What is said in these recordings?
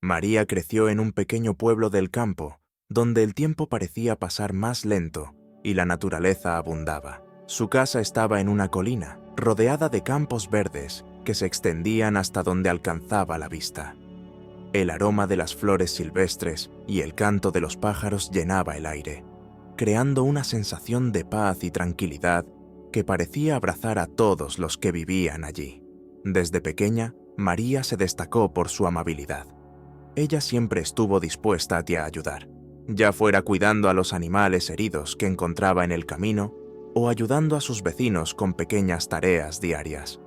María creció en un pequeño pueblo del campo, donde el tiempo parecía pasar más lento y la naturaleza abundaba. Su casa estaba en una colina, rodeada de campos verdes que se extendían hasta donde alcanzaba la vista. El aroma de las flores silvestres y el canto de los pájaros llenaba el aire, creando una sensación de paz y tranquilidad que parecía abrazar a todos los que vivían allí. Desde pequeña, María se destacó por su amabilidad. Ella siempre estuvo dispuesta a ayudar, ya fuera cuidando a los animales heridos que encontraba en el camino o ayudando a sus vecinos con pequeñas tareas diarias.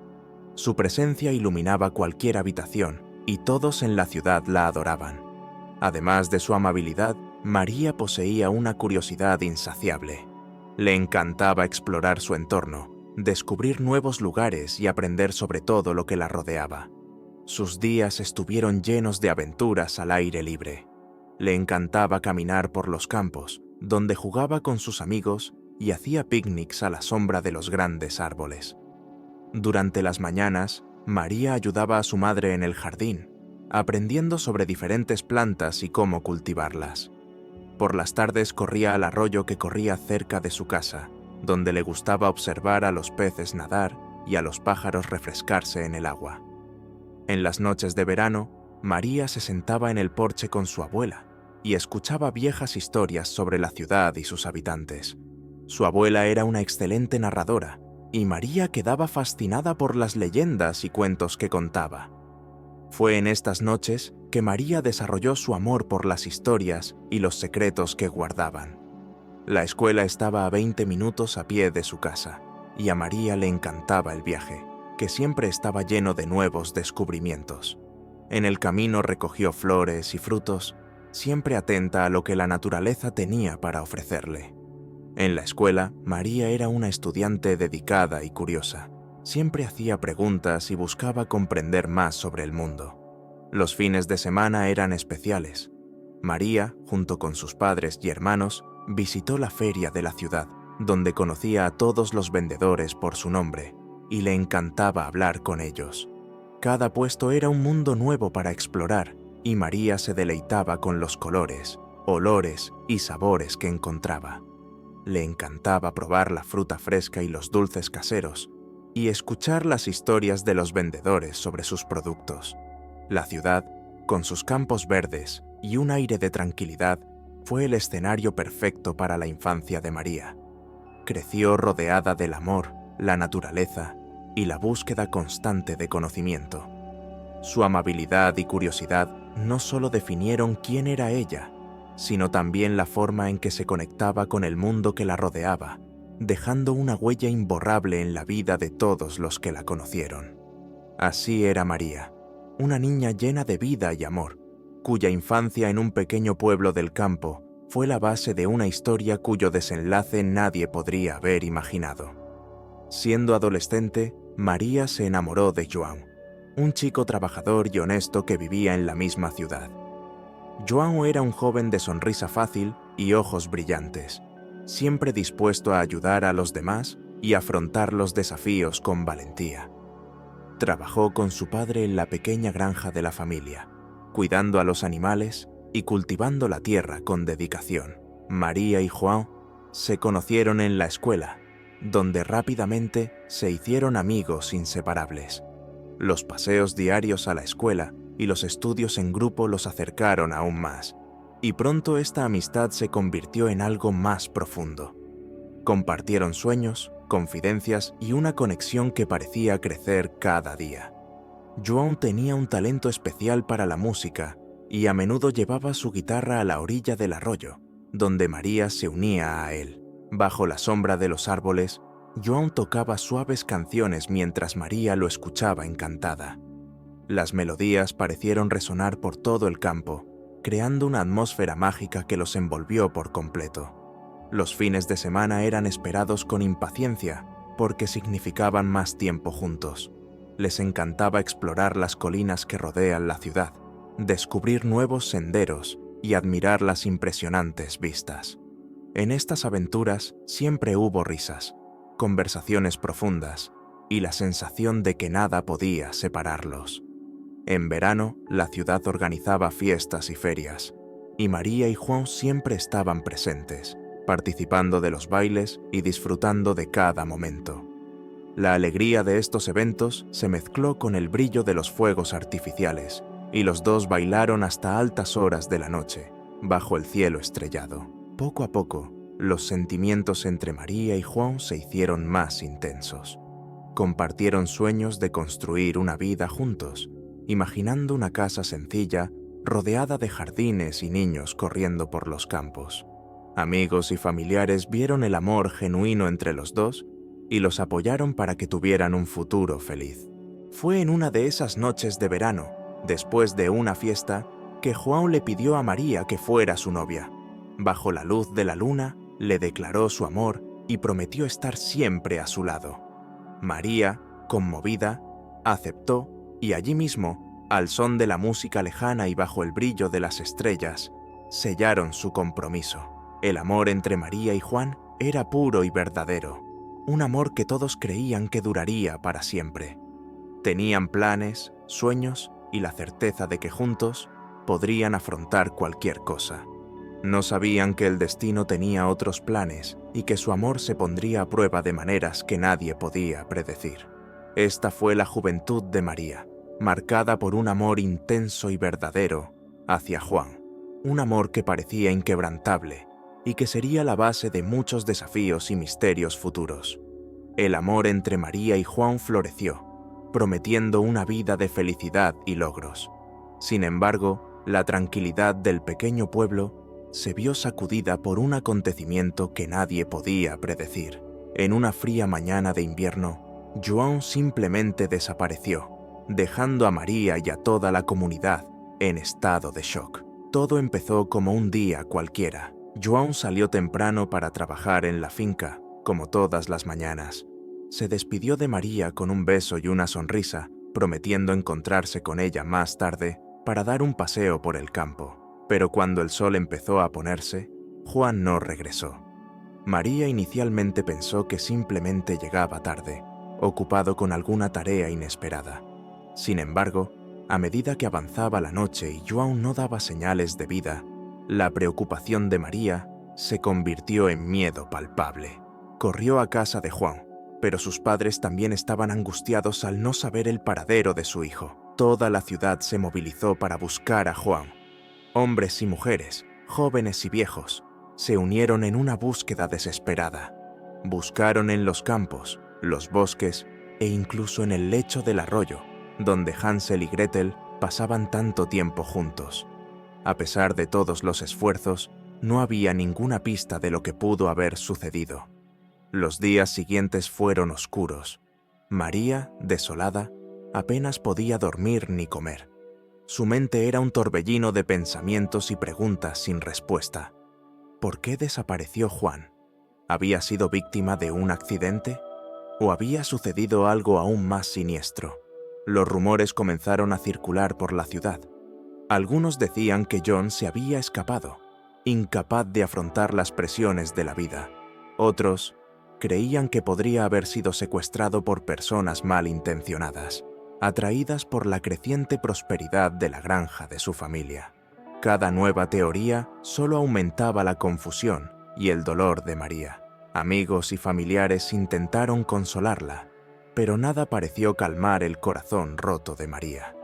Su presencia iluminaba cualquier habitación y todos en la ciudad la adoraban. Además de su amabilidad, María poseía una curiosidad insaciable. Le encantaba explorar su entorno, descubrir nuevos lugares y aprender sobre todo lo que la rodeaba. Sus días estuvieron llenos de aventuras al aire libre. Le encantaba caminar por los campos, donde jugaba con sus amigos y hacía picnics a la sombra de los grandes árboles. Durante las mañanas, María ayudaba a su madre en el jardín, aprendiendo sobre diferentes plantas y cómo cultivarlas. Por las tardes corría al arroyo que corría cerca de su casa, donde le gustaba observar a los peces nadar y a los pájaros refrescarse en el agua. En las noches de verano, María se sentaba en el porche con su abuela y escuchaba viejas historias sobre la ciudad y sus habitantes. Su abuela era una excelente narradora y María quedaba fascinada por las leyendas y cuentos que contaba. Fue en estas noches que María desarrolló su amor por las historias y los secretos que guardaban. La escuela estaba a 20 minutos a pie de su casa, y a María le encantaba el viaje, que siempre estaba lleno de nuevos descubrimientos. En el camino recogió flores y frutos, siempre atenta a lo que la naturaleza tenía para ofrecerle. En la escuela, María era una estudiante dedicada y curiosa. Siempre hacía preguntas y buscaba comprender más sobre el mundo. Los fines de semana eran especiales. María, junto con sus padres y hermanos, visitó la feria de la ciudad, donde conocía a todos los vendedores por su nombre, y le encantaba hablar con ellos. Cada puesto era un mundo nuevo para explorar, y María se deleitaba con los colores, olores y sabores que encontraba. Le encantaba probar la fruta fresca y los dulces caseros, y escuchar las historias de los vendedores sobre sus productos. La ciudad, con sus campos verdes y un aire de tranquilidad, fue el escenario perfecto para la infancia de María. Creció rodeada del amor, la naturaleza y la búsqueda constante de conocimiento. Su amabilidad y curiosidad no solo definieron quién era ella, sino también la forma en que se conectaba con el mundo que la rodeaba, dejando una huella imborrable en la vida de todos los que la conocieron. Así era María, una niña llena de vida y amor, cuya infancia en un pequeño pueblo del campo fue la base de una historia cuyo desenlace nadie podría haber imaginado. Siendo adolescente, María se enamoró de João, un chico trabajador y honesto que vivía en la misma ciudad. João era un joven de sonrisa fácil y ojos brillantes, siempre dispuesto a ayudar a los demás y afrontar los desafíos con valentía. Trabajó con su padre en la pequeña granja de la familia, cuidando a los animales y cultivando la tierra con dedicación. María y João se conocieron en la escuela, donde rápidamente se hicieron amigos inseparables. Los paseos diarios a la escuela y los estudios en grupo los acercaron aún más, y pronto esta amistad se convirtió en algo más profundo. Compartieron sueños, confidencias y una conexión que parecía crecer cada día. João tenía un talento especial para la música y a menudo llevaba su guitarra a la orilla del arroyo, donde María se unía a él. Bajo la sombra de los árboles, João tocaba suaves canciones mientras María lo escuchaba encantada. Las melodías parecieron resonar por todo el campo, creando una atmósfera mágica que los envolvió por completo. Los fines de semana eran esperados con impaciencia porque significaban más tiempo juntos. Les encantaba explorar las colinas que rodean la ciudad, descubrir nuevos senderos y admirar las impresionantes vistas. En estas aventuras siempre hubo risas, conversaciones profundas y la sensación de que nada podía separarlos. En verano, la ciudad organizaba fiestas y ferias, y María y Juan siempre estaban presentes, participando de los bailes y disfrutando de cada momento. La alegría de estos eventos se mezcló con el brillo de los fuegos artificiales, y los dos bailaron hasta altas horas de la noche, bajo el cielo estrellado. Poco a poco, los sentimientos entre María y Juan se hicieron más intensos. Compartieron sueños de construir una vida juntos, imaginando una casa sencilla, rodeada de jardines y niños corriendo por los campos. Amigos y familiares vieron el amor genuino entre los dos y los apoyaron para que tuvieran un futuro feliz. Fue en una de esas noches de verano, después de una fiesta, que Juan le pidió a María que fuera su novia. Bajo la luz de la luna, le declaró su amor y prometió estar siempre a su lado. María, conmovida, aceptó y allí mismo, al son de la música lejana y bajo el brillo de las estrellas, sellaron su compromiso. El amor entre María y Juan era puro y verdadero, un amor que todos creían que duraría para siempre. Tenían planes, sueños y la certeza de que juntos podrían afrontar cualquier cosa. No sabían que el destino tenía otros planes y que su amor se pondría a prueba de maneras que nadie podía predecir. Esta fue la juventud de María, marcada por un amor intenso y verdadero hacia Juan, un amor que parecía inquebrantable y que sería la base de muchos desafíos y misterios futuros. El amor entre María y Juan floreció, prometiendo una vida de felicidad y logros. Sin embargo, la tranquilidad del pequeño pueblo se vio sacudida por un acontecimiento que nadie podía predecir. En una fría mañana de invierno, Joan simplemente desapareció, dejando a María y a toda la comunidad en estado de shock. Todo empezó como un día cualquiera. Joan salió temprano para trabajar en la finca, como todas las mañanas. Se despidió de María con un beso y una sonrisa, prometiendo encontrarse con ella más tarde para dar un paseo por el campo. Pero cuando el sol empezó a ponerse, Juan no regresó. María inicialmente pensó que simplemente llegaba tarde, ocupado con alguna tarea inesperada. Sin embargo, a medida que avanzaba la noche y Joan no daba señales de vida, la preocupación de María se convirtió en miedo palpable. Corrió a casa de Juan, pero sus padres también estaban angustiados al no saber el paradero de su hijo. Toda la ciudad se movilizó para buscar a Juan. Hombres y mujeres, jóvenes y viejos, se unieron en una búsqueda desesperada. Buscaron en los campos, los bosques e incluso en el lecho del arroyo, donde Hansel y Gretel pasaban tanto tiempo juntos. A pesar de todos los esfuerzos, no había ninguna pista de lo que pudo haber sucedido. Los días siguientes fueron oscuros. María, desolada, apenas podía dormir ni comer. Su mente era un torbellino de pensamientos y preguntas sin respuesta. ¿Por qué desapareció Juan? ¿Había sido víctima de un accidente? ¿O había sucedido algo aún más siniestro? Los rumores comenzaron a circular por la ciudad. Algunos decían que John se había escapado, incapaz de afrontar las presiones de la vida. Otros creían que podría haber sido secuestrado por personas malintencionadas, atraídas por la creciente prosperidad de la granja de su familia. Cada nueva teoría solo aumentaba la confusión y el dolor de María. Amigos y familiares intentaron consolarla, pero nada pareció calmar el corazón roto de María.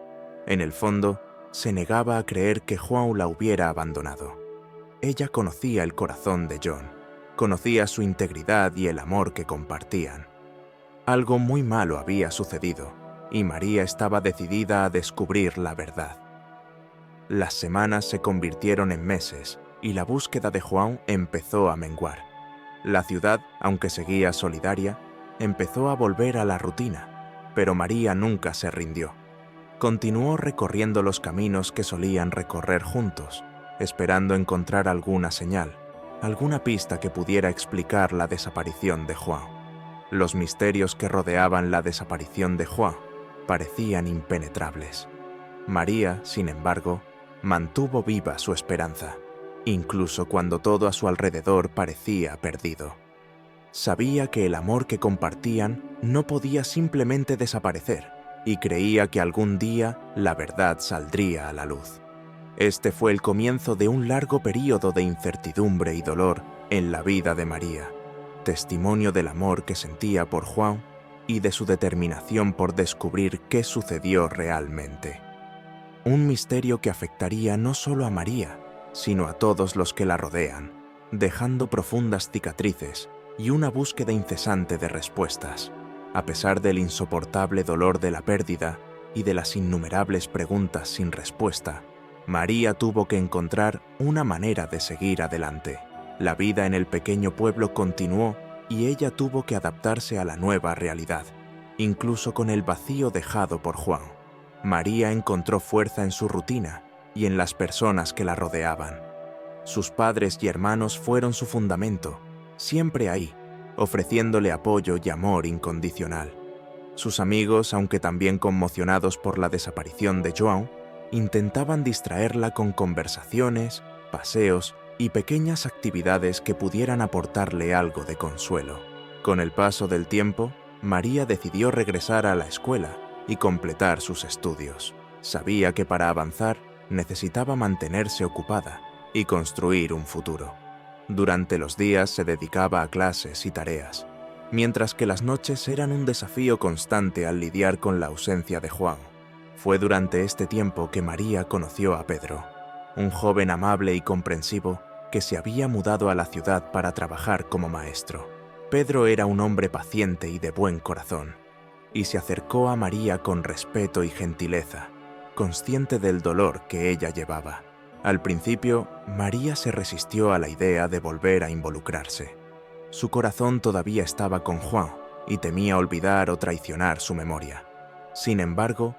En el fondo, se negaba a creer que Juan la hubiera abandonado. Ella conocía el corazón de John, conocía su integridad y el amor que compartían. Algo muy malo había sucedido, y María estaba decidida a descubrir la verdad. Las semanas se convirtieron en meses, y la búsqueda de Juan empezó a menguar. La ciudad, aunque seguía solidaria, empezó a volver a la rutina, pero María nunca se rindió. Continuó recorriendo los caminos que solían recorrer juntos, esperando encontrar alguna señal, alguna pista que pudiera explicar la desaparición de Juan. Los misterios que rodeaban la desaparición de Juan parecían impenetrables. María, sin embargo, mantuvo viva su esperanza, incluso cuando todo a su alrededor parecía perdido. Sabía que el amor que compartían no podía simplemente desaparecer y creía que algún día la verdad saldría a la luz. Este fue el comienzo de un largo período de incertidumbre y dolor en la vida de María, testimonio del amor que sentía por Juan y de su determinación por descubrir qué sucedió realmente. Un misterio que afectaría no solo a María, sino a todos los que la rodean, dejando profundas cicatrices y una búsqueda incesante de respuestas. A pesar del insoportable dolor de la pérdida y de las innumerables preguntas sin respuesta, María tuvo que encontrar una manera de seguir adelante. La vida en el pequeño pueblo continuó y ella tuvo que adaptarse a la nueva realidad, incluso con el vacío dejado por Juan. María encontró fuerza en su rutina y en las personas que la rodeaban. Sus padres y hermanos fueron su fundamento, siempre ahí, ofreciéndole apoyo y amor incondicional. Sus amigos, aunque también conmocionados por la desaparición de João, intentaban distraerla con conversaciones, paseos y pequeñas actividades que pudieran aportarle algo de consuelo. Con el paso del tiempo, María decidió regresar a la escuela y completar sus estudios. Sabía que para avanzar necesitaba mantenerse ocupada y construir un futuro. Durante los días se dedicaba a clases y tareas, mientras que las noches eran un desafío constante al lidiar con la ausencia de Juan. Fue durante este tiempo que María conoció a Pedro, un joven amable y comprensivo que se había mudado a la ciudad para trabajar como maestro. Pedro era un hombre paciente y de buen corazón, y se acercó a María con respeto y gentileza, consciente del dolor que ella llevaba. Al principio, María se resistió a la idea de volver a involucrarse. Su corazón todavía estaba con Juan y temía olvidar o traicionar su memoria. Sin embargo,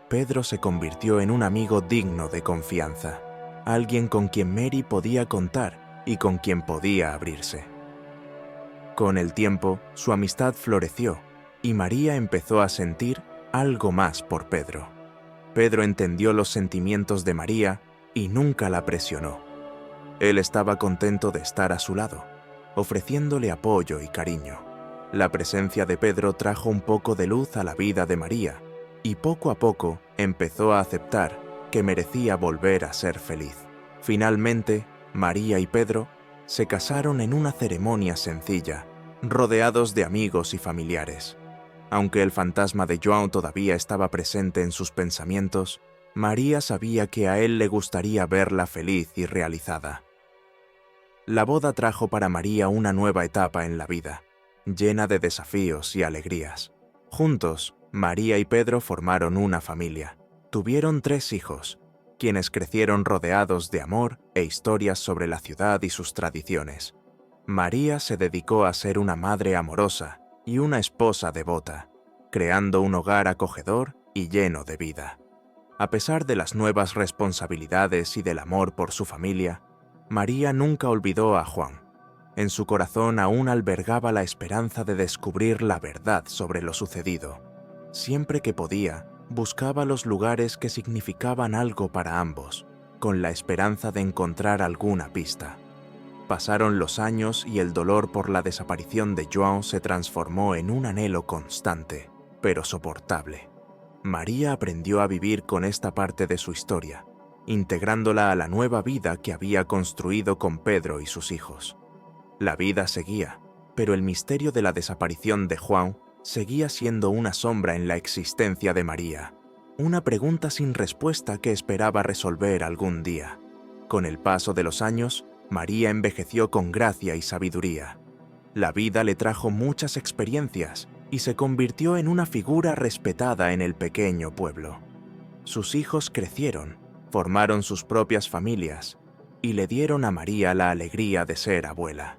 Pedro se convirtió en un amigo digno de confianza, alguien con quien Mary podía contar y con quien podía abrirse. Con el tiempo, su amistad floreció y María empezó a sentir algo más por Pedro. Pedro entendió los sentimientos de María y nunca la presionó. Él estaba contento de estar a su lado, ofreciéndole apoyo y cariño. La presencia de Pedro trajo un poco de luz a la vida de María y poco a poco empezó a aceptar que merecía volver a ser feliz. Finalmente, María y Pedro se casaron en una ceremonia sencilla, rodeados de amigos y familiares. Aunque el fantasma de João todavía estaba presente en sus pensamientos, María sabía que a él le gustaría verla feliz y realizada. La boda trajo para María una nueva etapa en la vida, llena de desafíos y alegrías. Juntos, María y Pedro formaron una familia. Tuvieron 3 hijos, quienes crecieron rodeados de amor e historias sobre la ciudad y sus tradiciones. María se dedicó a ser una madre amorosa y una esposa devota, creando un hogar acogedor y lleno de vida. A pesar de las nuevas responsabilidades y del amor por su familia, María nunca olvidó a Juan. En su corazón aún albergaba la esperanza de descubrir la verdad sobre lo sucedido. Siempre que podía, buscaba los lugares que significaban algo para ambos, con la esperanza de encontrar alguna pista. Pasaron los años y el dolor por la desaparición de João se transformó en un anhelo constante, pero soportable. María aprendió a vivir con esta parte de su historia, integrándola a la nueva vida que había construido con Pedro y sus hijos. La vida seguía, pero el misterio de la desaparición de João seguía siendo una sombra en la existencia de María, una pregunta sin respuesta que esperaba resolver algún día. Con el paso de los años, María envejeció con gracia y sabiduría. La vida le trajo muchas experiencias y se convirtió en una figura respetada en el pequeño pueblo. Sus hijos crecieron, formaron sus propias familias y le dieron a María la alegría de ser abuela.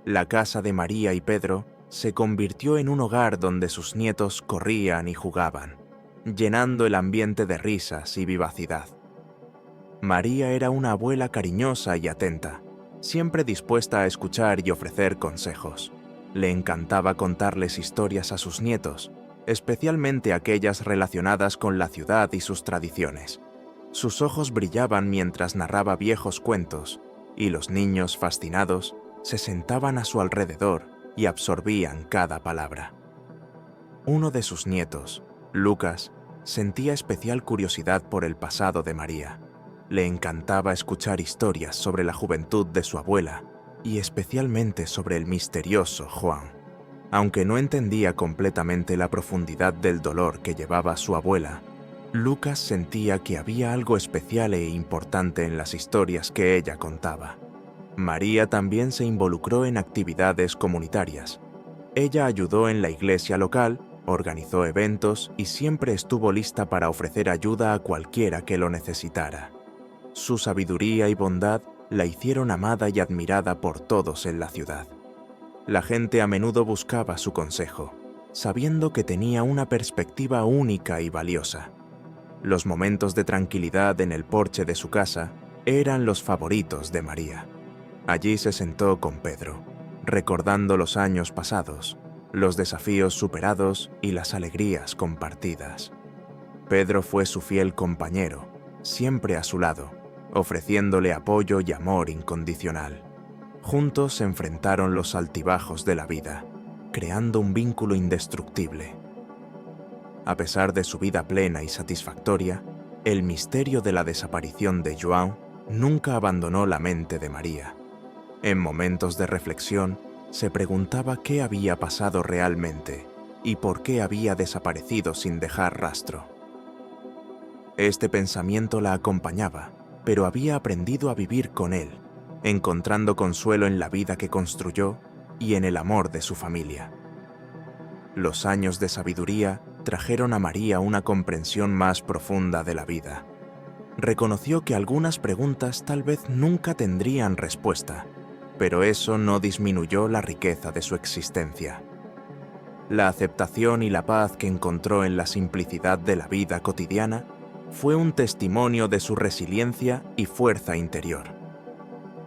La casa de María y Pedro se convirtió en un hogar donde sus nietos corrían y jugaban, llenando el ambiente de risas y vivacidad. María era una abuela cariñosa y atenta, siempre dispuesta a escuchar y ofrecer consejos. Le encantaba contarles historias a sus nietos, especialmente aquellas relacionadas con la ciudad y sus tradiciones. Sus ojos brillaban mientras narraba viejos cuentos, y los niños, fascinados, se sentaban a su alrededor y absorbían cada palabra. Uno de sus nietos, Lucas, sentía especial curiosidad por el pasado de María. Le encantaba escuchar historias sobre la juventud de su abuela y especialmente sobre el misterioso Juan. Aunque no entendía completamente la profundidad del dolor que llevaba su abuela, Lucas sentía que había algo especial e importante en las historias que ella contaba. María también se involucró en actividades comunitarias. Ella ayudó en la iglesia local, organizó eventos y siempre estuvo lista para ofrecer ayuda a cualquiera que lo necesitara. Su sabiduría y bondad la hicieron amada y admirada por todos en la ciudad. La gente a menudo buscaba su consejo, sabiendo que tenía una perspectiva única y valiosa. Los momentos de tranquilidad en el porche de su casa eran los favoritos de María. Allí se sentó con Pedro, recordando los años pasados, los desafíos superados y las alegrías compartidas. Pedro fue su fiel compañero, siempre a su lado, ofreciéndole apoyo y amor incondicional. Juntos se enfrentaron los altibajos de la vida, creando un vínculo indestructible. A pesar de su vida plena y satisfactoria, el misterio de la desaparición de João nunca abandonó la mente de María. En momentos de reflexión, se preguntaba qué había pasado realmente y por qué había desaparecido sin dejar rastro. Este pensamiento la acompañaba, pero había aprendido a vivir con él, encontrando consuelo en la vida que construyó y en el amor de su familia. Los años de sabiduría trajeron a María una comprensión más profunda de la vida. Reconoció que algunas preguntas tal vez nunca tendrían respuesta, pero eso no disminuyó la riqueza de su existencia. La aceptación y la paz que encontró en la simplicidad de la vida cotidiana fue un testimonio de su resiliencia y fuerza interior.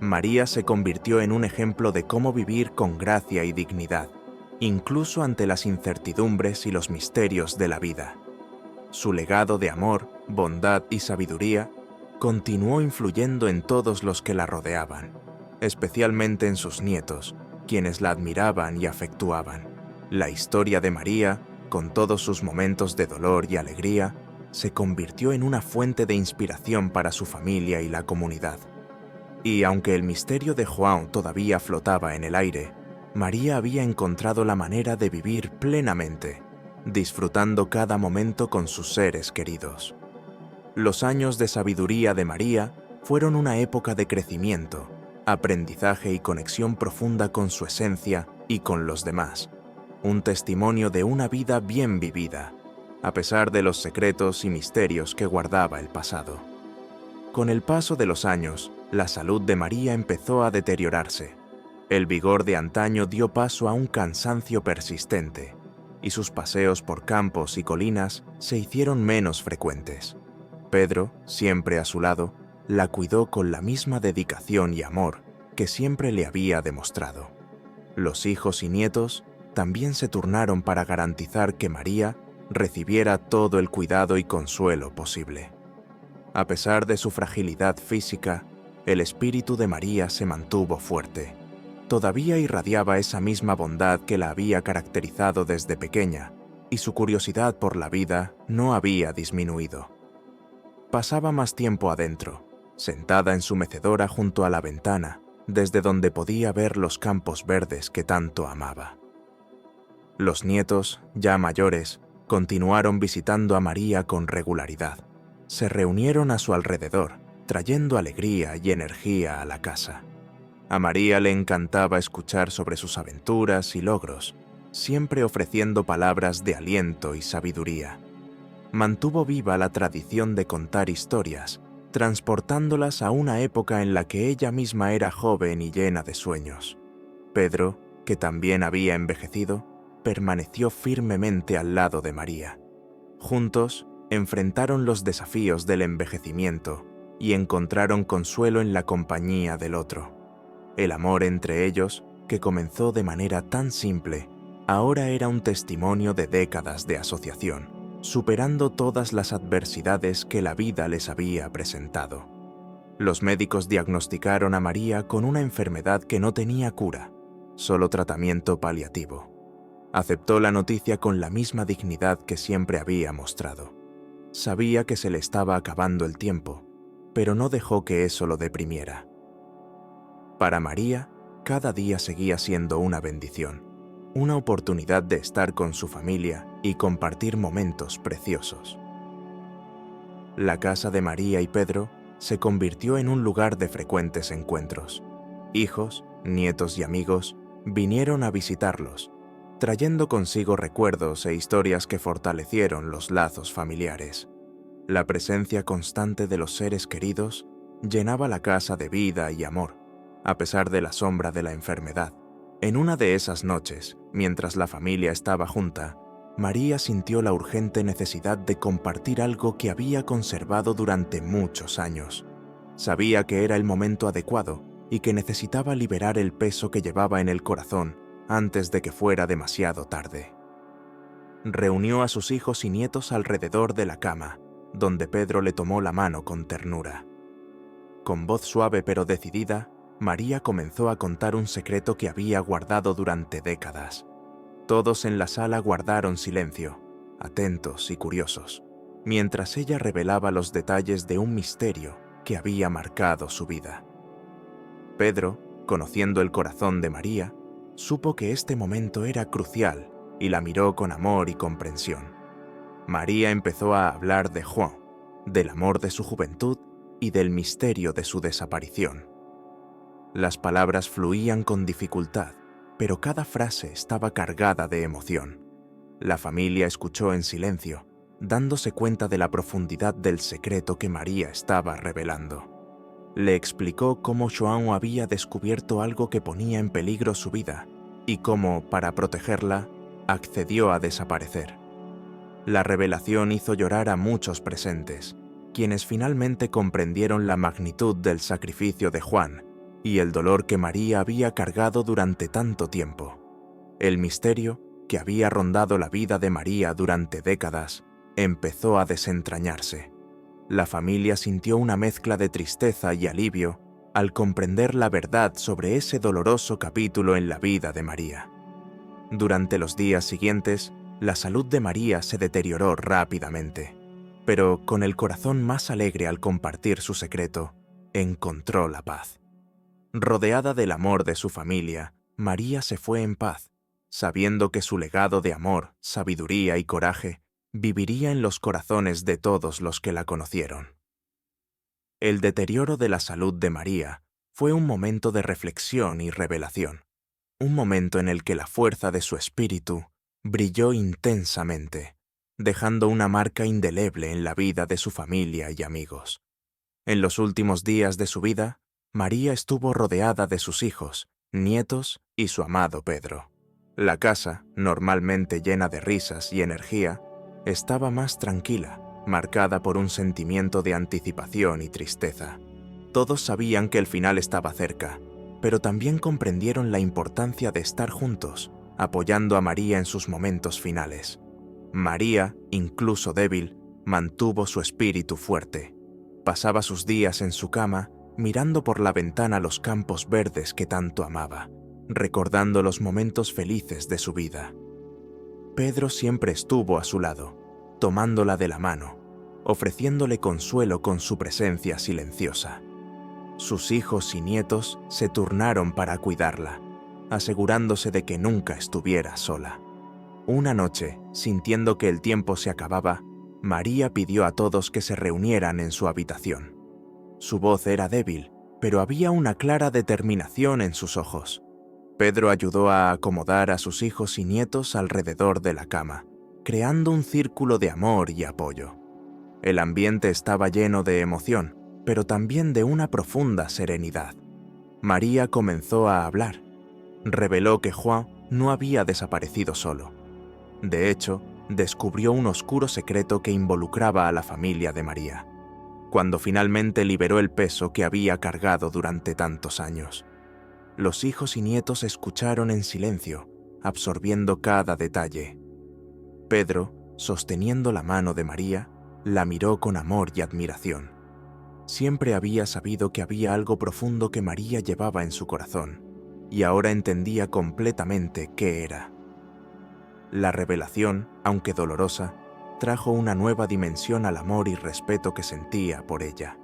María se convirtió en un ejemplo de cómo vivir con gracia y dignidad, incluso ante las incertidumbres y los misterios de la vida. Su legado de amor, bondad y sabiduría continuó influyendo en todos los que la rodeaban, especialmente en sus nietos, quienes la admiraban y afectuaban. La historia de María, con todos sus momentos de dolor y alegría, se convirtió en una fuente de inspiración para su familia y la comunidad. Y aunque el misterio de João todavía flotaba en el aire, María había encontrado la manera de vivir plenamente, disfrutando cada momento con sus seres queridos. Los años de sabiduría de María fueron una época de crecimiento, aprendizaje y conexión profunda con su esencia y con los demás, un testimonio de una vida bien vivida, a pesar de los secretos y misterios que guardaba el pasado. Con el paso de los años, la salud de María empezó a deteriorarse. El vigor de antaño dio paso a un cansancio persistente, y sus paseos por campos y colinas se hicieron menos frecuentes. Pedro, siempre a su lado, la cuidó con la misma dedicación y amor que siempre le había demostrado. Los hijos y nietos también se turnaron para garantizar que María recibiera todo el cuidado y consuelo posible. A pesar de su fragilidad física, el espíritu de María se mantuvo fuerte. Todavía irradiaba esa misma bondad que la había caracterizado desde pequeña, y su curiosidad por la vida no había disminuido. Pasaba más tiempo adentro, sentada en su mecedora junto a la ventana, desde donde podía ver los campos verdes que tanto amaba. Los nietos, ya mayores, continuaron visitando a María con regularidad. Se reunieron a su alrededor, trayendo alegría y energía a la casa. A María le encantaba escuchar sobre sus aventuras y logros, siempre ofreciendo palabras de aliento y sabiduría. Mantuvo viva la tradición de contar historias, transportándolas a una época en la que ella misma era joven y llena de sueños. Pedro, que también había envejecido, permaneció firmemente al lado de María. Juntos, enfrentaron los desafíos del envejecimiento y encontraron consuelo en la compañía del otro. El amor entre ellos, que comenzó de manera tan simple, ahora era un testimonio de décadas de asociación, superando todas las adversidades que la vida les había presentado. Los médicos diagnosticaron a María con una enfermedad que no tenía cura, solo tratamiento paliativo. Aceptó la noticia con la misma dignidad que siempre había mostrado. Sabía que se le estaba acabando el tiempo, pero no dejó que eso lo deprimiera. Para María, cada día seguía siendo una bendición, una oportunidad de estar con su familia y compartir momentos preciosos. La casa de María y Pedro se convirtió en un lugar de frecuentes encuentros. Hijos, nietos y amigos vinieron a visitarlos, trayendo consigo recuerdos e historias que fortalecieron los lazos familiares. La presencia constante de los seres queridos llenaba la casa de vida y amor, a pesar de la sombra de la enfermedad. En una de esas noches, mientras la familia estaba junta, María sintió la urgente necesidad de compartir algo que había conservado durante muchos años. Sabía que era el momento adecuado y que necesitaba liberar el peso que llevaba en el corazón antes de que fuera demasiado tarde. Reunió a sus hijos y nietos alrededor de la cama, donde Pedro le tomó la mano con ternura. Con voz suave pero decidida, María comenzó a contar un secreto que había guardado durante décadas. Todos en la sala guardaron silencio, atentos y curiosos, mientras ella revelaba los detalles de un misterio que había marcado su vida. Pedro, conociendo el corazón de María, supo que este momento era crucial y la miró con amor y comprensión. María empezó a hablar de Juan, del amor de su juventud y del misterio de su desaparición. Las palabras fluían con dificultad, pero cada frase estaba cargada de emoción. La familia escuchó en silencio, dándose cuenta de la profundidad del secreto que María estaba revelando. Le explicó cómo Joan había descubierto algo que ponía en peligro su vida y cómo, para protegerla, accedió a desaparecer. La revelación hizo llorar a muchos presentes, quienes finalmente comprendieron la magnitud del sacrificio de Juan y el dolor que María había cargado durante tanto tiempo. El misterio, que había rondado la vida de María durante décadas, empezó a desentrañarse. La familia sintió una mezcla de tristeza y alivio al comprender la verdad sobre ese doloroso capítulo en la vida de María. Durante los días siguientes, la salud de María se deterioró rápidamente, pero con el corazón más alegre al compartir su secreto, encontró la paz. Rodeada del amor de su familia, María se fue en paz, sabiendo que su legado de amor, sabiduría y coraje viviría en los corazones de todos los que la conocieron. El deterioro de la salud de María fue un momento de reflexión y revelación, un momento en el que la fuerza de su espíritu brilló intensamente, dejando una marca indeleble en la vida de su familia y amigos. En los últimos días de su vida, María estuvo rodeada de sus hijos, nietos y su amado Pedro. La casa, normalmente llena de risas y energía, estaba más tranquila, marcada por un sentimiento de anticipación y tristeza. Todos sabían que el final estaba cerca, pero también comprendieron la importancia de estar juntos, apoyando a María en sus momentos finales. María, incluso débil, mantuvo su espíritu fuerte. Pasaba sus días en su cama, mirando por la ventana los campos verdes que tanto amaba, recordando los momentos felices de su vida. Pedro siempre estuvo a su lado, tomándola de la mano, ofreciéndole consuelo con su presencia silenciosa. Sus hijos y nietos se turnaron para cuidarla, asegurándose de que nunca estuviera sola. Una noche, sintiendo que el tiempo se acababa, María pidió a todos que se reunieran en su habitación. Su voz era débil, pero había una clara determinación en sus ojos. Pedro ayudó a acomodar a sus hijos y nietos alrededor de la cama, creando un círculo de amor y apoyo. El ambiente estaba lleno de emoción, pero también de una profunda serenidad. María comenzó a hablar. Reveló que Juan no había desaparecido solo. De hecho, descubrió un oscuro secreto que involucraba a la familia de María, cuando finalmente liberó el peso que había cargado durante tantos años. Los hijos y nietos escucharon en silencio, absorbiendo cada detalle. Pedro, sosteniendo la mano de María, la miró con amor y admiración. Siempre había sabido que había algo profundo que María llevaba en su corazón, y ahora entendía completamente qué era. La revelación, aunque dolorosa, trajo una nueva dimensión al amor y respeto que sentía por ella.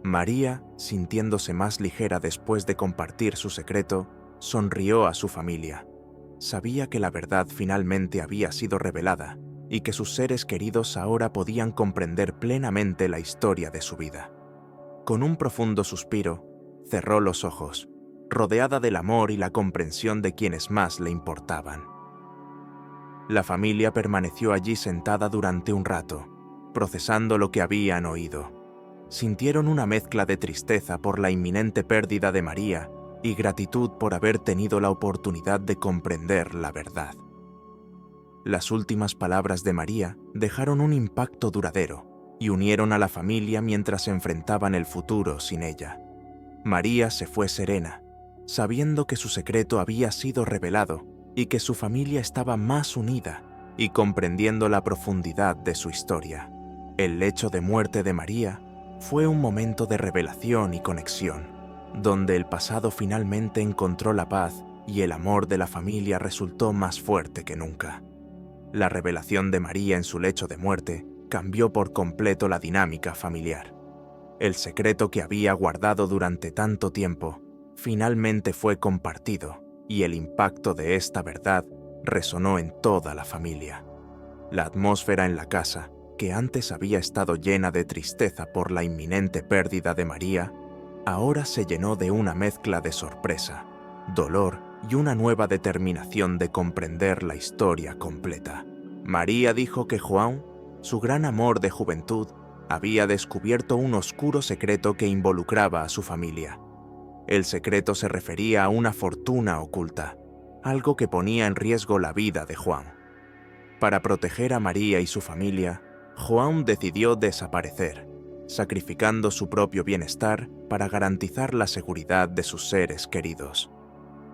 María, sintiéndose más ligera después de compartir su secreto, sonrió a su familia. Sabía que la verdad finalmente había sido revelada y que sus seres queridos ahora podían comprender plenamente la historia de su vida. Con un profundo suspiro, cerró los ojos, rodeada del amor y la comprensión de quienes más le importaban. La familia permaneció allí sentada durante un rato, procesando lo que habían oído. Sintieron una mezcla de tristeza por la inminente pérdida de María y gratitud por haber tenido la oportunidad de comprender la verdad. Las últimas palabras de María dejaron un impacto duradero y unieron a la familia mientras enfrentaban el futuro sin ella. María se fue serena, sabiendo que su secreto había sido revelado y que su familia estaba más unida y comprendiendo la profundidad de su historia. El lecho de muerte de María fue un momento de revelación y conexión, donde el pasado finalmente encontró la paz y el amor de la familia resultó más fuerte que nunca. La revelación de María en su lecho de muerte cambió por completo la dinámica familiar. El secreto que había guardado durante tanto tiempo finalmente fue compartido y el impacto de esta verdad resonó en toda la familia. La atmósfera en la casa, que antes había estado llena de tristeza por la inminente pérdida de María, ahora se llenó de una mezcla de sorpresa, dolor y una nueva determinación de comprender la historia completa. María dijo que Juan, su gran amor de juventud, había descubierto un oscuro secreto que involucraba a su familia. El secreto se refería a una fortuna oculta, algo que ponía en riesgo la vida de Juan. Para proteger a María y su familia, Juan decidió desaparecer, sacrificando su propio bienestar para garantizar la seguridad de sus seres queridos.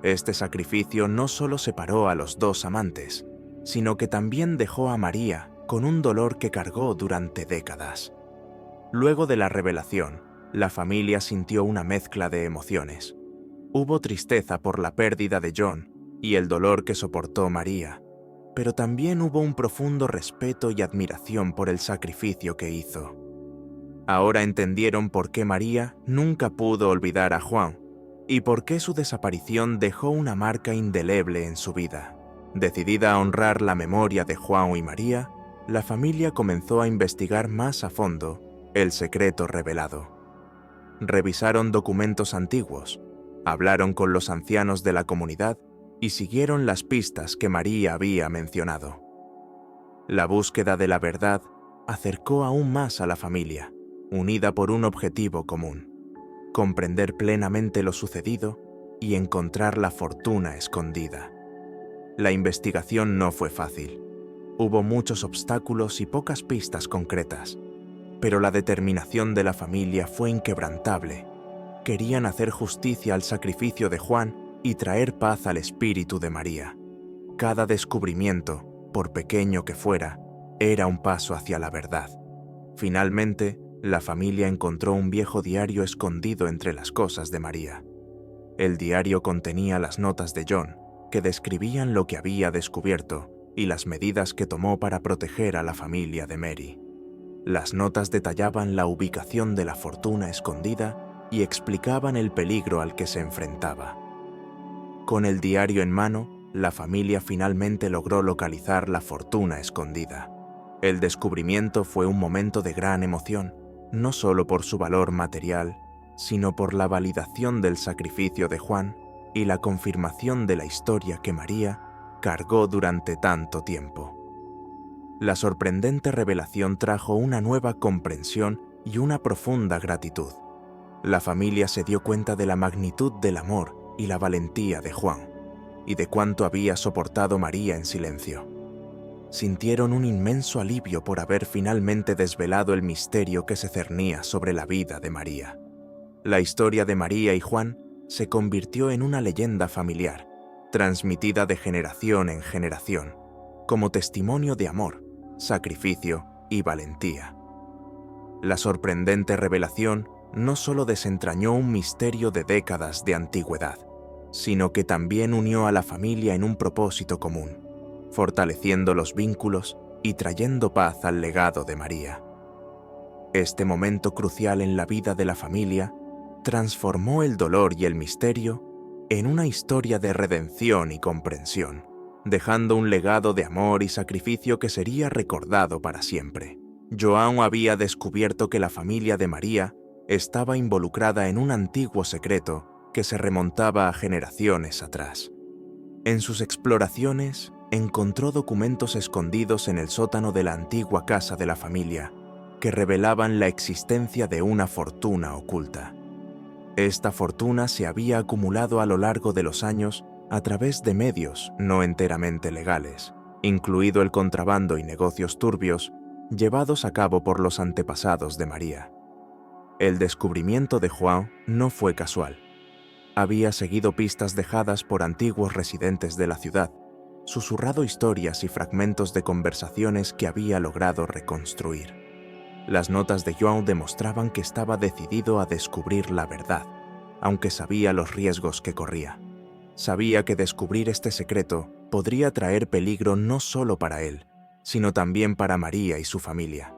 Este sacrificio no solo separó a los dos amantes, sino que también dejó a María con un dolor que cargó durante décadas. Luego de la revelación, la familia sintió una mezcla de emociones. Hubo tristeza por la pérdida de John y el dolor que soportó María, pero también hubo un profundo respeto y admiración por el sacrificio que hizo. Ahora entendieron por qué María nunca pudo olvidar a Juan y por qué su desaparición dejó una marca indeleble en su vida. Decidida a honrar la memoria de Juan y María, la familia comenzó a investigar más a fondo el secreto revelado. Revisaron documentos antiguos, hablaron con los ancianos de la comunidad y siguieron las pistas que María había mencionado. La búsqueda de la verdad acercó aún más a la familia, unida por un objetivo común: comprender plenamente lo sucedido y encontrar la fortuna escondida. La investigación no fue fácil. Hubo muchos obstáculos y pocas pistas concretas, pero la determinación de la familia fue inquebrantable. Querían hacer justicia al sacrificio de Juan y traer paz al espíritu de María. Cada descubrimiento, por pequeño que fuera, era un paso hacia la verdad. Finalmente, la familia encontró un viejo diario escondido entre las cosas de María. El diario contenía las notas de John, que describían lo que había descubierto y las medidas que tomó para proteger a la familia de Mary. Las notas detallaban la ubicación de la fortuna escondida y explicaban el peligro al que se enfrentaba. Con el diario en mano, la familia finalmente logró localizar la fortuna escondida. El descubrimiento fue un momento de gran emoción, no solo por su valor material, sino por la validación del sacrificio de Juan y la confirmación de la historia que María cargó durante tanto tiempo. La sorprendente revelación trajo una nueva comprensión y una profunda gratitud. La familia se dio cuenta de la magnitud del amor y la valentía de Juan, y de cuánto había soportado María en silencio. Sintieron un inmenso alivio por haber finalmente desvelado el misterio que se cernía sobre la vida de María. La historia de María y Juan se convirtió en una leyenda familiar, transmitida de generación en generación, como testimonio de amor, sacrificio y valentía. La sorprendente revelación no solo desentrañó un misterio de décadas de antigüedad, sino que también unió a la familia en un propósito común, fortaleciendo los vínculos y trayendo paz al legado de María. Este momento crucial en la vida de la familia transformó el dolor y el misterio en una historia de redención y comprensión, dejando un legado de amor y sacrificio que sería recordado para siempre. João había descubierto que la familia de María estaba involucrada en un antiguo secreto que se remontaba a generaciones atrás. En sus exploraciones, encontró documentos escondidos en el sótano de la antigua casa de la familia que revelaban la existencia de una fortuna oculta. Esta fortuna se había acumulado a lo largo de los años a través de medios no enteramente legales, incluido el contrabando y negocios turbios llevados a cabo por los antepasados de María. El descubrimiento de João no fue casual. Había seguido pistas dejadas por antiguos residentes de la ciudad, susurrado historias y fragmentos de conversaciones que había logrado reconstruir. Las notas de João demostraban que estaba decidido a descubrir la verdad, aunque sabía los riesgos que corría. Sabía que descubrir este secreto podría traer peligro no solo para él, sino también para María y su familia.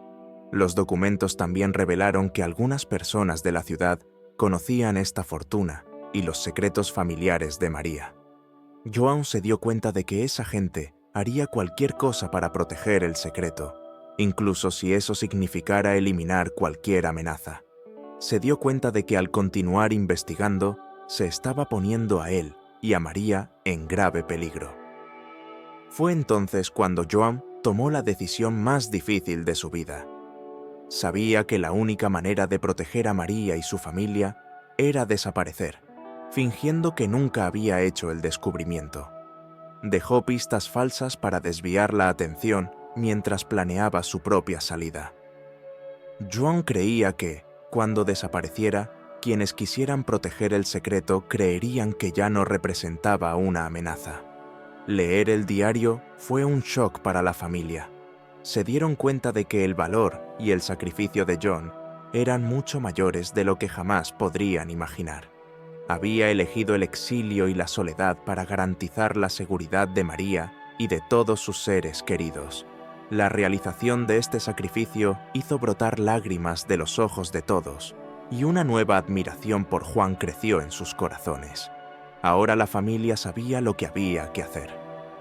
Los documentos también revelaron que algunas personas de la ciudad conocían esta fortuna y los secretos familiares de María. João se dio cuenta de que esa gente haría cualquier cosa para proteger el secreto, incluso si eso significara eliminar cualquier amenaza. Se dio cuenta de que al continuar investigando, se estaba poniendo a él y a María en grave peligro. Fue entonces cuando João tomó la decisión más difícil de su vida. Sabía que la única manera de proteger a María y su familia era desaparecer, fingiendo que nunca había hecho el descubrimiento. Dejó pistas falsas para desviar la atención mientras planeaba su propia salida. João creía que, cuando desapareciera, quienes quisieran proteger el secreto creerían que ya no representaba una amenaza. Leer el diario fue un shock para la familia. Se dieron cuenta de que el valor y el sacrificio de John eran mucho mayores de lo que jamás podrían imaginar. Había elegido el exilio y la soledad para garantizar la seguridad de María y de todos sus seres queridos. La realización de este sacrificio hizo brotar lágrimas de los ojos de todos, y una nueva admiración por Juan creció en sus corazones. Ahora la familia sabía lo que había que hacer.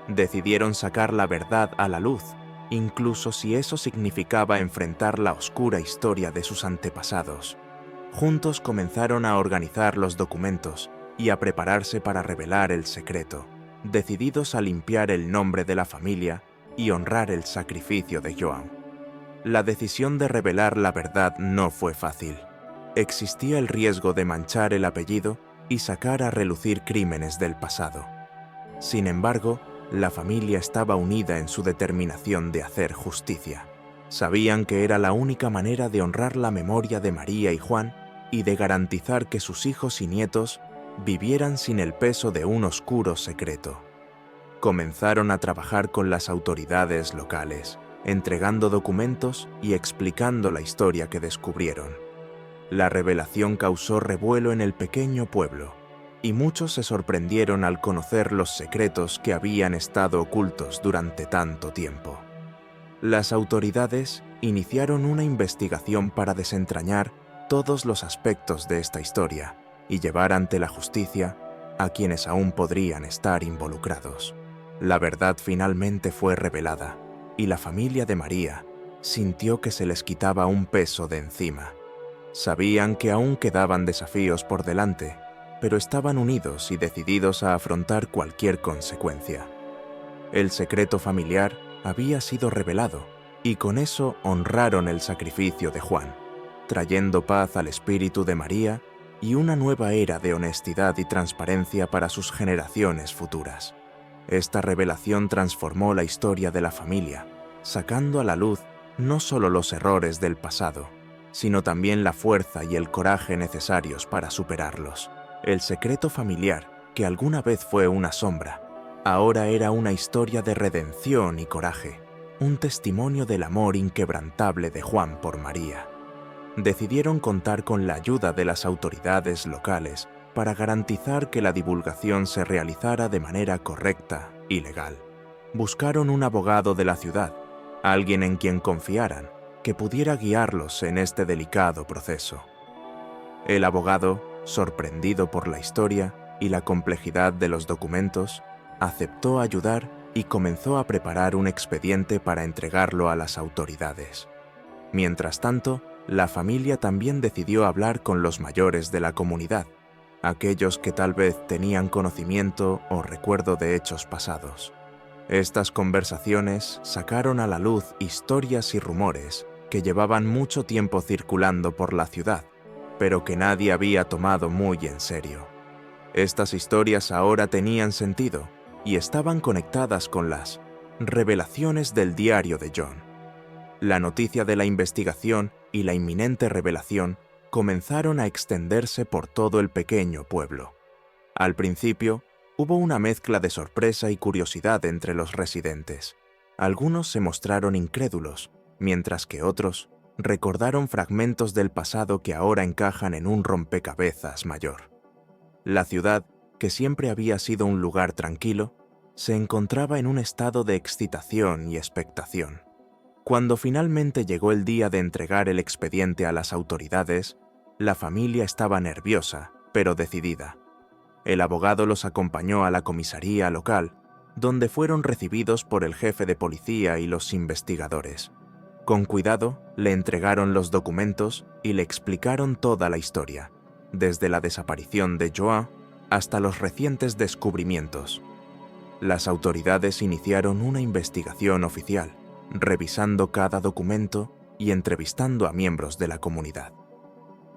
Decidieron sacar la verdad a la luz, incluso si eso significaba enfrentar la oscura historia de sus antepasados. Juntos comenzaron a organizar los documentos y a prepararse para revelar el secreto, decididos a limpiar el nombre de la familia y honrar el sacrificio de João. La decisión de revelar la verdad no fue fácil. Existía el riesgo de manchar el apellido y sacar a relucir crímenes del pasado. Sin embargo, la familia estaba unida en su determinación de hacer justicia. Sabían que era la única manera de honrar la memoria de María y Juan y de garantizar que sus hijos y nietos vivieran sin el peso de un oscuro secreto. Comenzaron a trabajar con las autoridades locales, entregando documentos y explicando la historia que descubrieron. La revelación causó revuelo en el pequeño pueblo, y muchos se sorprendieron al conocer los secretos que habían estado ocultos durante tanto tiempo. Las autoridades iniciaron una investigación para desentrañar todos los aspectos de esta historia y llevar ante la justicia a quienes aún podrían estar involucrados. La verdad finalmente fue revelada, y la familia de María sintió que se les quitaba un peso de encima. Sabían que aún quedaban desafíos por delante, pero estaban unidos y decididos a afrontar cualquier consecuencia. El secreto familiar había sido revelado, y con eso honraron el sacrificio de Juan, trayendo paz al espíritu de María y una nueva era de honestidad y transparencia para sus generaciones futuras. Esta revelación transformó la historia de la familia, sacando a la luz no solo los errores del pasado, sino también la fuerza y el coraje necesarios para superarlos. El secreto familiar, que alguna vez fue una sombra, ahora era una historia de redención y coraje, un testimonio del amor inquebrantable de Juan por María. Decidieron contar con la ayuda de las autoridades locales para garantizar que la divulgación se realizara de manera correcta y legal. Buscaron un abogado de la ciudad alguien en quien confiaran, que pudiera guiarlos en este delicado proceso. El abogado, sorprendido por la historia y la complejidad de los documentos, aceptó ayudar y comenzó a preparar un expediente para entregarlo a las autoridades. Mientras tanto, la familia también decidió hablar con los mayores de la comunidad, aquellos que tal vez tenían conocimiento o recuerdo de hechos pasados. Estas conversaciones sacaron a la luz historias y rumores que llevaban mucho tiempo circulando por la ciudad, pero que nadie había tomado muy en serio. Estas historias ahora tenían sentido y estaban conectadas con las revelaciones del diario de John. La noticia de la investigación y la inminente revelación comenzaron a extenderse por todo el pequeño pueblo. Al principio, hubo una mezcla de sorpresa y curiosidad entre los residentes. Algunos se mostraron incrédulos, mientras que otros recordaron fragmentos del pasado que ahora encajan en un rompecabezas mayor. La ciudad, que siempre había sido un lugar tranquilo, se encontraba en un estado de excitación y expectación. Cuando finalmente llegó el día de entregar el expediente a las autoridades, la familia estaba nerviosa, pero decidida. El abogado los acompañó a la comisaría local, donde fueron recibidos por el jefe de policía y los investigadores. Con cuidado, le entregaron los documentos y le explicaron toda la historia, desde la desaparición de Joan hasta los recientes descubrimientos. Las autoridades iniciaron una investigación oficial, revisando cada documento y entrevistando a miembros de la comunidad.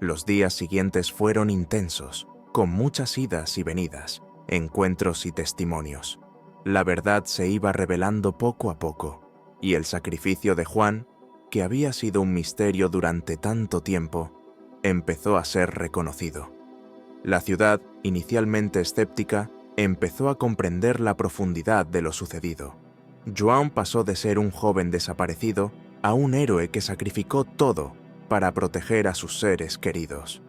Los días siguientes fueron intensos, con muchas idas y venidas, encuentros y testimonios. La verdad se iba revelando poco a poco, y el sacrificio de Juan, que había sido un misterio durante tanto tiempo, empezó a ser reconocido. La ciudad, inicialmente escéptica, empezó a comprender la profundidad de lo sucedido. Joan pasó de ser un joven desaparecido a un héroe que sacrificó todo para proteger a sus seres queridos.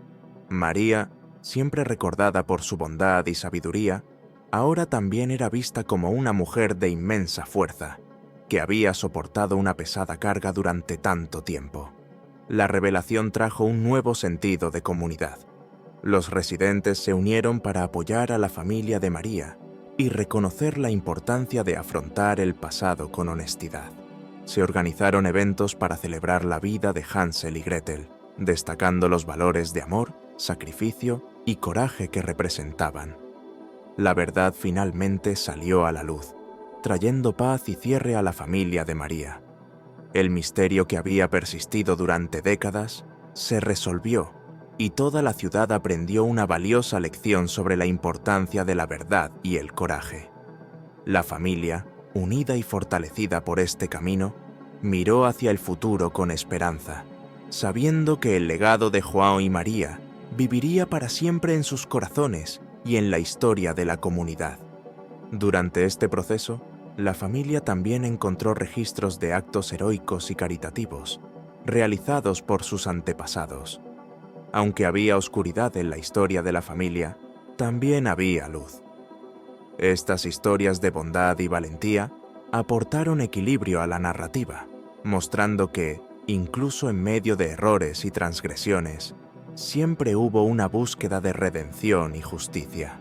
María, siempre recordada por su bondad y sabiduría, ahora también era vista como una mujer de inmensa fuerza, que había soportado una pesada carga durante tanto tiempo. La revelación trajo un nuevo sentido de comunidad. Los residentes se unieron para apoyar a la familia de María y reconocer la importancia de afrontar el pasado con honestidad. Se organizaron eventos para celebrar la vida de Hansel y Gretel, destacando los valores de amor, sacrificio y coraje que representaban. La verdad finalmente salió a la luz, trayendo paz y cierre a la familia de María. El misterio que había persistido durante décadas se resolvió y toda la ciudad aprendió una valiosa lección sobre la importancia de la verdad y el coraje. La familia, unida y fortalecida por este camino, miró hacia el futuro con esperanza, sabiendo que el legado de Joan y María viviría para siempre en sus corazones y en la historia de la comunidad. Durante este proceso, la familia también encontró registros de actos heroicos y caritativos, realizados por sus antepasados. Aunque había oscuridad en la historia de la familia, también había luz. Estas historias de bondad y valentía aportaron equilibrio a la narrativa, mostrando que, incluso en medio de errores y transgresiones, siempre hubo una búsqueda de redención y justicia.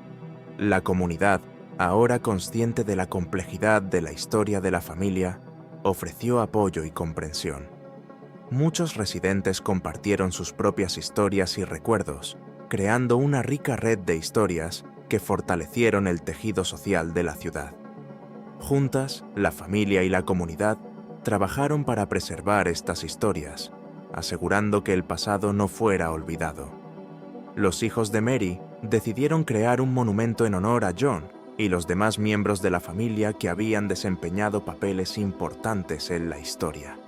La comunidad, ahora consciente de la complejidad de la historia de la familia, ofreció apoyo y comprensión. Muchos residentes compartieron sus propias historias y recuerdos, creando una rica red de historias que fortalecieron el tejido social de la ciudad. Juntas, la familia y la comunidad trabajaron para preservar estas historias, asegurando que el pasado no fuera olvidado. Los hijos de Mary decidieron crear un monumento en honor a John y los demás miembros de la familia que habían desempeñado papeles importantes en la historia.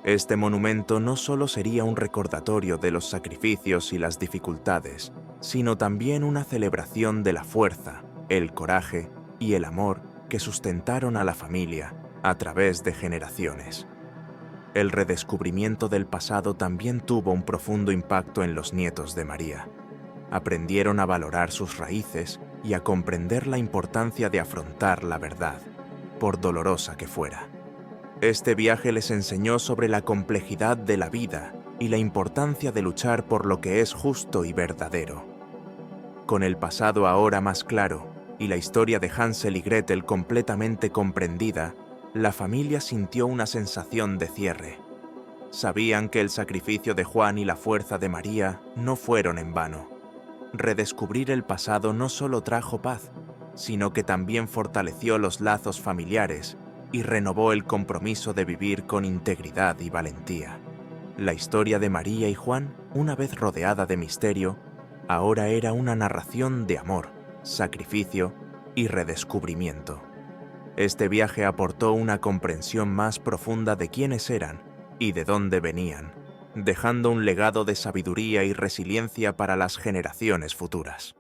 Este monumento no solo sería un recordatorio de los sacrificios y las dificultades, sino también una celebración de la fuerza, el coraje y el amor que sustentaron a la familia a través de generaciones. El redescubrimiento del pasado también tuvo un profundo impacto en los nietos de María. Aprendieron a valorar sus raíces y a comprender la importancia de afrontar la verdad, por dolorosa que fuera. Este viaje les enseñó sobre la complejidad de la vida y la importancia de luchar por lo que es justo y verdadero. Con el pasado ahora más claro y la historia de Hansel y Gretel completamente comprendida, la familia sintió una sensación de cierre. Sabían que el sacrificio de Juan y la fuerza de María no fueron en vano. Redescubrir el pasado no solo trajo paz, sino que también fortaleció los lazos familiares y renovó el compromiso de vivir con integridad y valentía. La historia de María y Juan, una vez rodeada de misterio, ahora era una narración de amor, sacrificio y redescubrimiento. Este viaje aportó una comprensión más profunda de quiénes eran y de dónde venían, dejando un legado de sabiduría y resiliencia para las generaciones futuras.